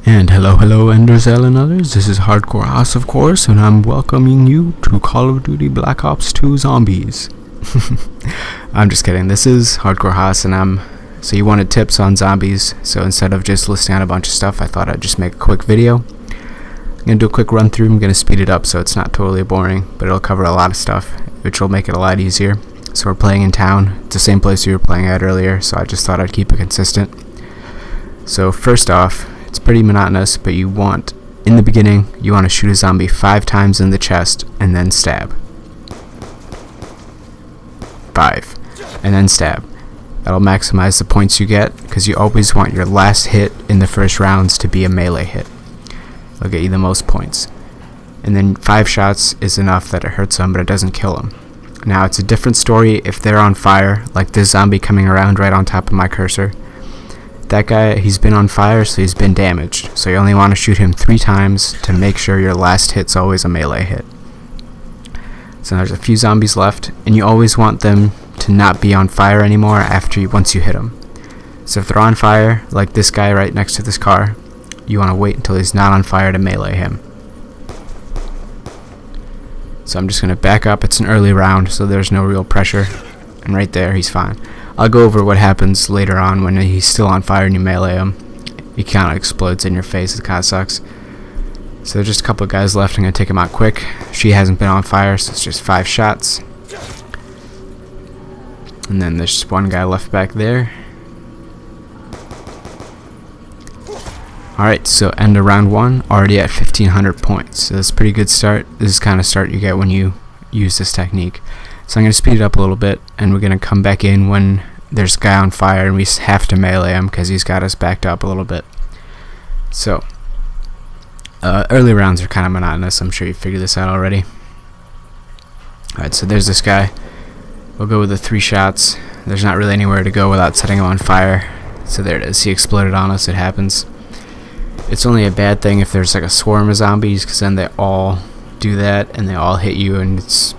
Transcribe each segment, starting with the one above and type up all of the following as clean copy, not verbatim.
And hello AnderZEL and others, this is Hardcore House of course, and I'm welcoming you to Call of Duty Black Ops 2 Zombies. I'm just kidding, this is Hardcore House and so you wanted tips on zombies, so instead of just listing out a bunch of stuff, I thought I'd just make a quick video. I'm going to do a quick run through, I'm going to speed it up so it's not totally boring, but it'll cover a lot of stuff, which will make it a lot easier. So we're playing in town, it's the same place we were playing at earlier, so I just thought I'd keep it consistent. So first off, it's pretty monotonous, but in the beginning, you want to shoot a zombie 5 times in the chest, and then stab. 5. And then stab. That'll maximize the points you get, because you always want your last hit in the first rounds to be a melee hit. It'll get you the most points. And then 5 shots is enough that it hurts them, but it doesn't kill them. Now, it's a different story if they're on fire, like this zombie coming around right on top of my cursor. That guy, he's been on fire, so he's been damaged. So you only want to shoot him 3 times to make sure your last hit's always a melee hit. So there's a few zombies left, and you always want them to not be on fire anymore once you hit them. So if they're on fire, like this guy right next to this car, you want to wait until he's not on fire to melee him. So I'm just going to back up. It's an early round, so there's no real pressure. And right there, he's fine. I'll go over what happens later on when he's still on fire and you melee him. He kind of explodes in your face. It kind of sucks. So there's just a couple of guys left. I'm going to take him out quick. She hasn't been on fire, so it's just 5 shots. And then there's just one guy left back there. Alright, so end of round 1. Already at 1500 points. So that's a pretty good start. This is the kind of start you get when you use this technique. So I'm going to speed it up a little bit, and we're going to come back in when there's a guy on fire and we have to melee him because he's got us backed up a little bit. So, early rounds are kind of monotonous. I'm sure you figured this out already. Alright, so there's this guy. We'll go with the 3 shots. There's not really anywhere to go without setting him on fire. So there it is. He exploded on us. It happens. It's only a bad thing if there's like a swarm of zombies, because then they all do that and they all hit you, and it's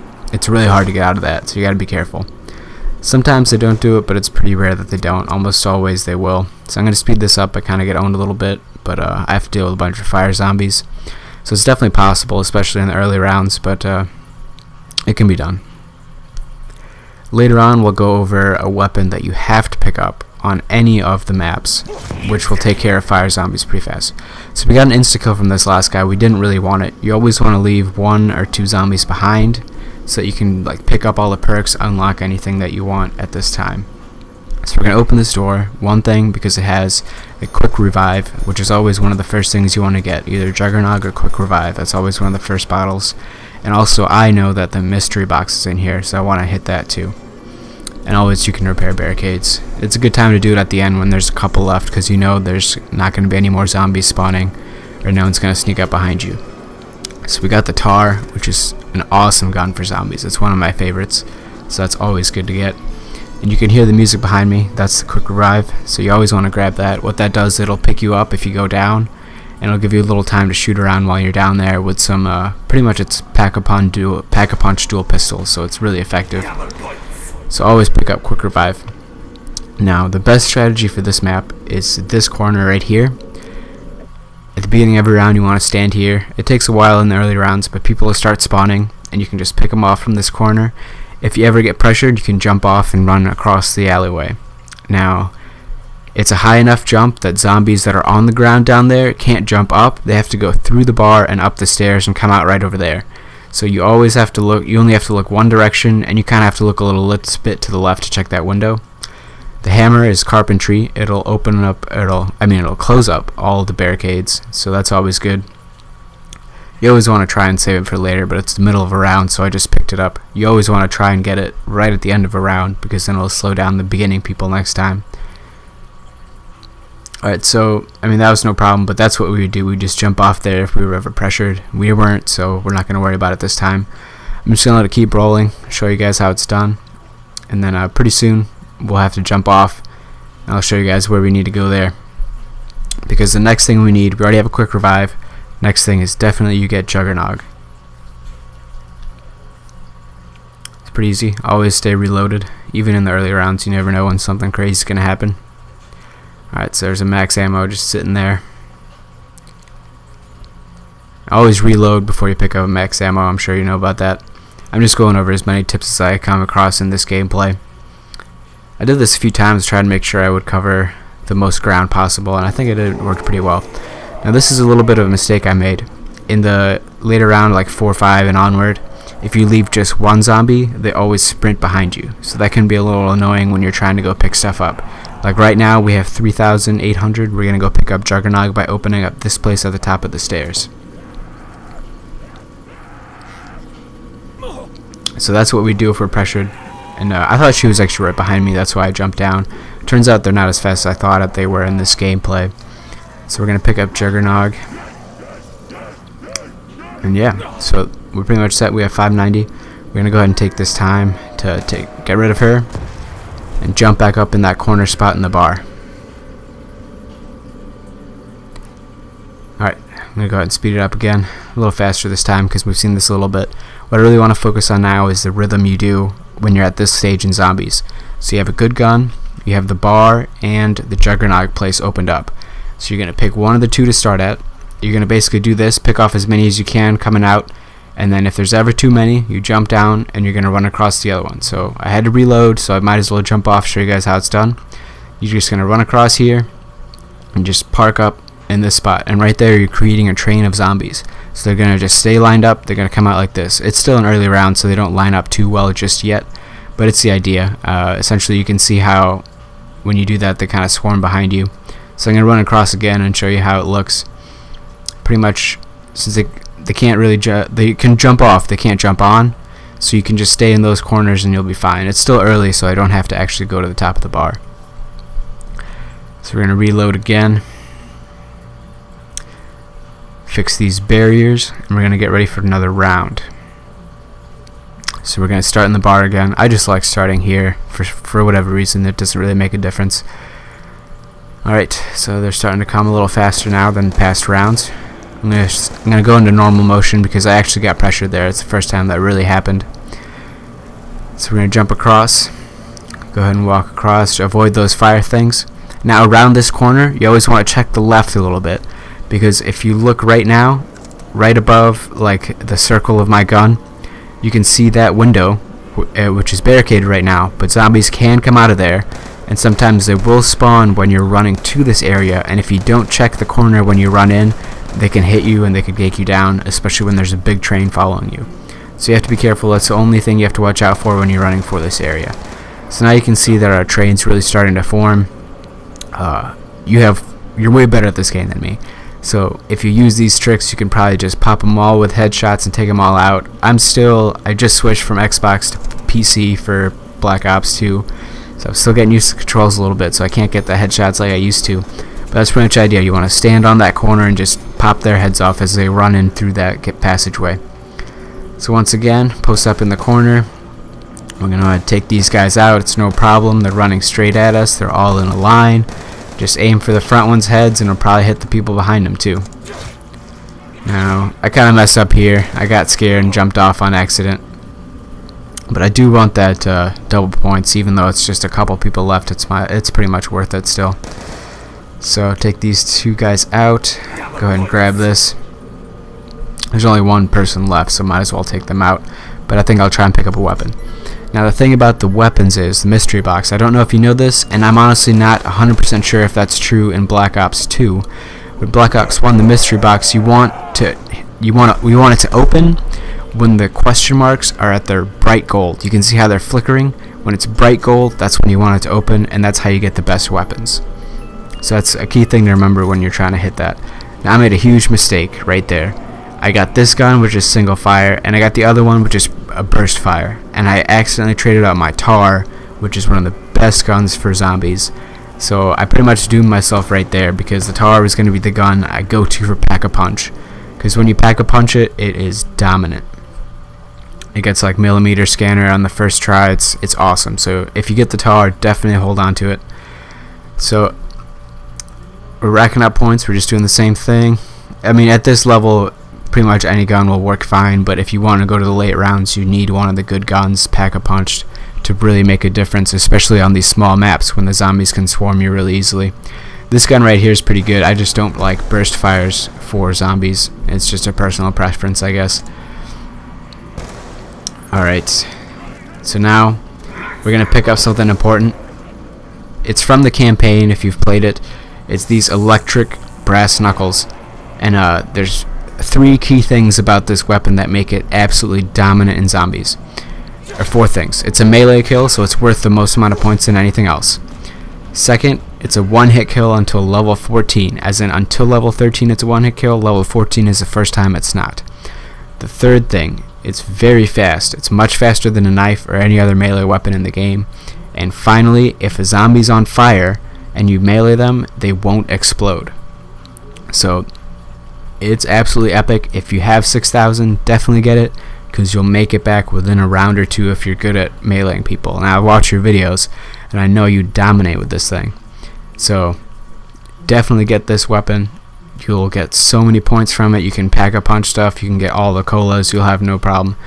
really hard to get out of that, so you gotta be careful. Sometimes they don't do it, but it's pretty rare that they don't. Almost always they will. So I'm gonna speed this up. I kind of get owned a little bit, but I have to deal with a bunch of fire zombies. So it's definitely possible, especially in the early rounds, but it can be done. Later on, we'll go over a weapon that you have to pick up on any of the maps, which will take care of fire zombies pretty fast. So we got an insta-kill from this last guy. We didn't really want it. You always want to leave 1 or 2 zombies behind, so that you can like pick up all the perks, unlock anything that you want at this time. So we're going to open this door. One thing, because it has a quick revive, which is always one of the first things you want to get, either Juggernog or quick revive. That's always one of the first bottles. And also I know that the mystery box is in here, so I want to hit that too. And always you can repair barricades. It's a good time to do it at the end when there's a couple left, because you know there's not going to be any more zombies spawning, or no one's going to sneak up behind you. So we got the tar, which is an awesome gun for zombies. It's one of my favorites, so that's always good to get. And you can hear the music behind me. That's the quick revive, so you always want to grab that. What that does, it'll pick you up if you go down, and it'll give you a little time to shoot around while you're down there with some, pretty much it's pack-a-punch dual pistol, so it's really effective. So always pick up quick revive. Now, the best strategy for this map is this corner right here. At the beginning of every round, you want to stand here. It takes a while in the early rounds, but people will start spawning, and you can just pick them off from this corner. If you ever get pressured, you can jump off and run across the alleyway. Now, it's a high enough jump that zombies that are on the ground down there can't jump up. They have to go through the bar and up the stairs and come out right over there. So you always have to look. You only have to look one direction, and you kind of have to look a little bit to the left to check that window. The hammer is carpentry. It'll open up, it'll close up all the barricades, so that's always good. You always want to try and save it for later, but it's the middle of a round, so I just picked it up. You always want to try and get it right at the end of a round, because then it'll slow down the beginning people next time. Alright, so, that was no problem, but that's what we would do. We'd just jump off there if we were ever pressured. We weren't, so we're not going to worry about it this time. I'm just going to let it keep rolling, show you guys how it's done, and then pretty soon we'll have to jump off, and I'll show you guys where we need to go there, because the next thing we already have a quick revive. Next thing is definitely you get Juggernog. It's pretty easy. Always stay reloaded. Even in the early rounds, you never know when something crazy is going to happen. Alright, so there's a max ammo just sitting there. Always reload before you pick up max ammo. I'm sure you know about that. I'm just going over as many tips as I come across in this gameplay. I did this a few times, trying to make sure I would cover the most ground possible, and I think it worked pretty well. Now this is a little bit of a mistake I made. In the later round, like 4 or 5 and onward, if you leave just one zombie, they always sprint behind you. So that can be a little annoying when you're trying to go pick stuff up. Like right now, we have 3,800. We're going to go pick up Juggernog by opening up this place at the top of the stairs. So that's what we do if we're pressured. And I thought she was actually right behind me, that's why I jumped down. Turns out they're not as fast as I thought they were in this gameplay. So we're going to pick up Juggernog. And yeah, so we're pretty much set. We have 590. We're going to go ahead and take this time to get rid of her and jump back up in that corner spot in the bar. Alright, I'm going to go ahead and speed it up again, a little faster this time because we've seen this a little bit. What I really want to focus on now is the rhythm you do when you're at this stage in zombies. So you have a good gun, you have the bar, and the Juggernog place opened up. So you're going to pick one of the two to start at. You're going to basically do this, pick off as many as you can coming out, and then if there's ever too many, you jump down and you're going to run across the other one. So I had to reload, so I might as well jump off, show you guys how it's done. You're just going to run across here and just park up in this spot, and right there you're creating a train of zombies. So they're going to just stay lined up, they're going to come out like this. It's still an early round, so they don't line up too well just yet, but it's the idea. Essentially you can see how when you do that they kind of swarm behind you. So I'm going to run across again and show you how it looks. Pretty much, since they can't really they can jump off, they can't jump on, so you can just stay in those corners and you'll be fine. It's still early, so I don't have to actually go to the top of the bar. So we're going to reload again, fix these barriers, and we're going to get ready for another round. So we're going to start in the bar again. I just like starting here for whatever reason. It doesn't really make a difference. Alright, so they're starting to come a little faster now than past rounds. I'm gonna go into normal motion because I actually got pressured there. It's the first time that really happened. So we're gonna jump across. Go ahead and walk across to avoid those fire things. Now around this corner, you always want to check the left a little bit, because if you look right now, right above like the circle of my gun, you can see that window, which is barricaded right now, but zombies can come out of there, and sometimes they will spawn when you're running to this area, and if you don't check the corner when you run in, they can hit you and they could take you down, especially when there's a big train following you. So you have to be careful. That's the only thing you have to watch out for when you're running for this area. So now you can see that our train's really starting to form. You're way better at this game than me. So if you use these tricks, you can probably just pop them all with headshots and take them all out. I just switched from Xbox to PC for Black Ops 2. So I'm still getting used to the controls a little bit, so I can't get the headshots like I used to. But that's pretty much the idea. You want to stand on that corner and just pop their heads off as they run in through that passageway. So once again, post up in the corner. We're going to take these guys out. It's no problem. They're running straight at us. They're all in a line. Just aim for the front one's heads and it'll probably hit the people behind them too. Now, I kind of messed up here. I got scared and jumped off on accident. But I do want that double points, even though it's just a couple people left. It's pretty much worth it still. So take these two guys out. Go ahead and grab this. There's only one person left, so might as well take them out. But I think I'll try and pick up a weapon. Now the thing about the weapons is the mystery box. I don't know if you know this, and I'm honestly not 100% sure if that's true in Black Ops 2. With Black Ops 1, the mystery box, we want it to open when the question marks are at their bright gold. You can see how they're flickering. When it's bright gold, that's when you want it to open, and that's how you get the best weapons. So that's a key thing to remember when you're trying to hit that. Now I made a huge mistake right there. I got this gun, which is single fire, and I got the other one, which is a burst fire. And I accidentally traded out my TAR, which is one of the best guns for zombies. So I pretty much doomed myself right there, because the TAR was going to be the gun I go to for pack-a-punch. Because when you pack-a-punch it, it is dominant. It gets like millimeter scanner on the first try. It's awesome. So if you get the TAR, definitely hold on to it. So we're racking up points. We're just doing the same thing. I mean, at this level, pretty much any gun will work fine, but if you want to go to the late rounds, you need one of the good guns, pack-a-punched, to really make a difference, especially on these small maps when the zombies can swarm you really easily. This gun right here is pretty good. I just don't like burst fires for zombies. It's just a personal preference, I guess. Alright, so now we're going to pick up something important. It's from the campaign, if you've played it. It's these electric brass knuckles. And there's 3 key things about this weapon that make it absolutely dominant in zombies. Or 4 things. It's a melee kill, so it's worth the most amount of points than anything else. Second, it's a one-hit kill until level 14, as in until level 13 it's a one-hit kill, level 14 is the first time it's not. The third thing, it's very fast. It's much faster than a knife or any other melee weapon in the game. And finally, if a zombie's on fire and you melee them, they won't explode. So it's absolutely epic. If you have 6,000, definitely get it, because you'll make it back within a round or 2 if you're good at meleeing people. And I watch your videos, and I know you dominate with this thing. So definitely get this weapon. You'll get so many points from it. You can pack-a-punch stuff. You can get all the colas. You'll have no problem.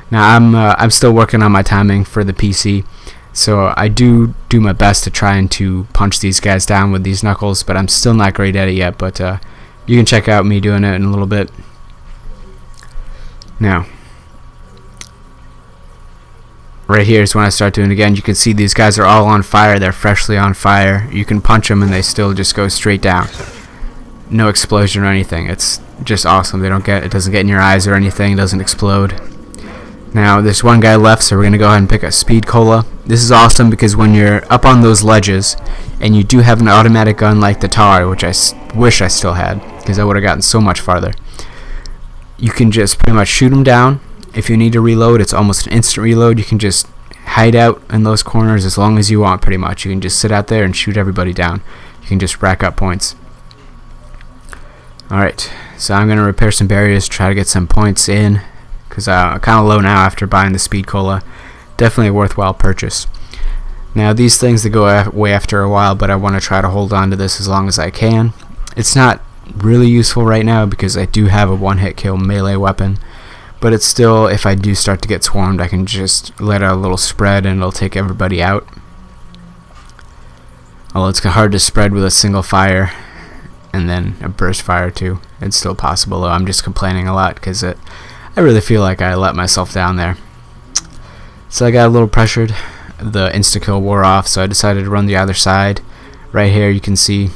Now I'm still working on my timing for the PC, so I do my best to try and to punch these guys down with these knuckles, but I'm still not great at it yet. But you can check out me doing it in a little bit. Now, right here is when I start doing it again. You can see these guys are all on fire. They're freshly on fire. You can punch them and they still just go straight down. No explosion or anything. It's just awesome. It doesn't get in your eyes or anything. It doesn't explode. Now there's one guy left, so we're gonna go ahead and pick a speed cola. This is awesome because when you're up on those ledges and you do have an automatic gun like the Tar, which I wish I still had, because I would have gotten so much farther, you can just pretty much shoot them down. If you need to reload, it's almost an instant reload. You can just hide out in those corners as long as you want, pretty much. You can just sit out there and shoot everybody down. You can just rack up points. Alright, so I'm going to repair some barriers, try to get some points in, because I'm kind of low now after buying the speed cola. Definitely a worthwhile purchase. Now these things, they go away after a while, but I want to try to hold on to this as long as I can. It's not really useful right now because I do have a one-hit kill melee weapon, but it's still, if I do start to get swarmed, I can just let out a little spread and it'll take everybody out. Although it's hard to spread with a single fire and then a burst fire too. It's still possible, though. I'm just complaining a lot because I really feel like I let myself down there. So I got a little pressured. The insta-kill wore off, so I decided to run the other side. Right here you can see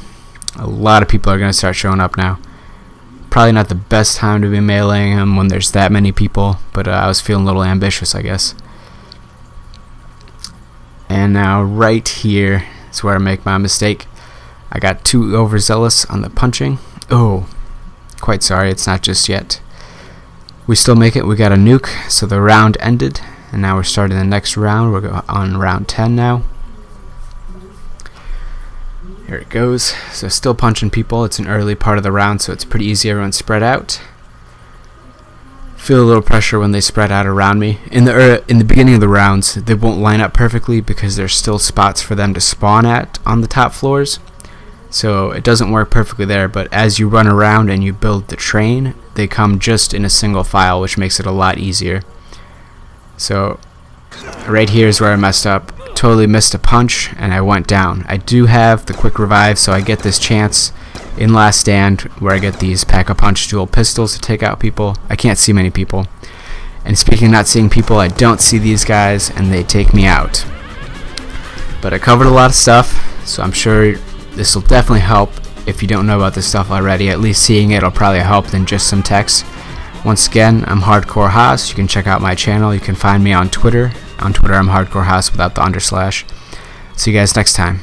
a lot of people are going to start showing up now. Probably not the best time to be meleeing them when there's that many people, but I was feeling a little ambitious, I guess. And now right here is where I make my mistake. I got too overzealous on the punching. Oh, quite sorry, it's not just yet. We still make it. We got a nuke, so the round ended, and now we're starting the next round. We're on round 10 now. Here it goes. So still punching people. It's an early part of the round, so it's pretty easy. Everyone's spread out. Feel a little pressure when they spread out around me. In the beginning of the rounds, they won't line up perfectly because there's still spots for them to spawn at on the top floors. So it doesn't work perfectly there, but as you run around and you build the train, they come just in a single file, which makes it a lot easier. So right here is where I messed up. Totally missed a punch and I went down. I do have the quick revive, so I get this chance in Last Stand where I get these pack-a-punch dual pistols to take out people. I can't see many people. And speaking of not seeing people, I don't see these guys and they take me out. But I covered a lot of stuff, so I'm sure this will definitely help. If you don't know about this stuff already, at least seeing it will probably help than just some text. Once again, I'm Hardcore Haas. You can check out my channel. You can find me on Twitter. On Twitter, I'm Hardcore Haas without the underslash. See you guys next time.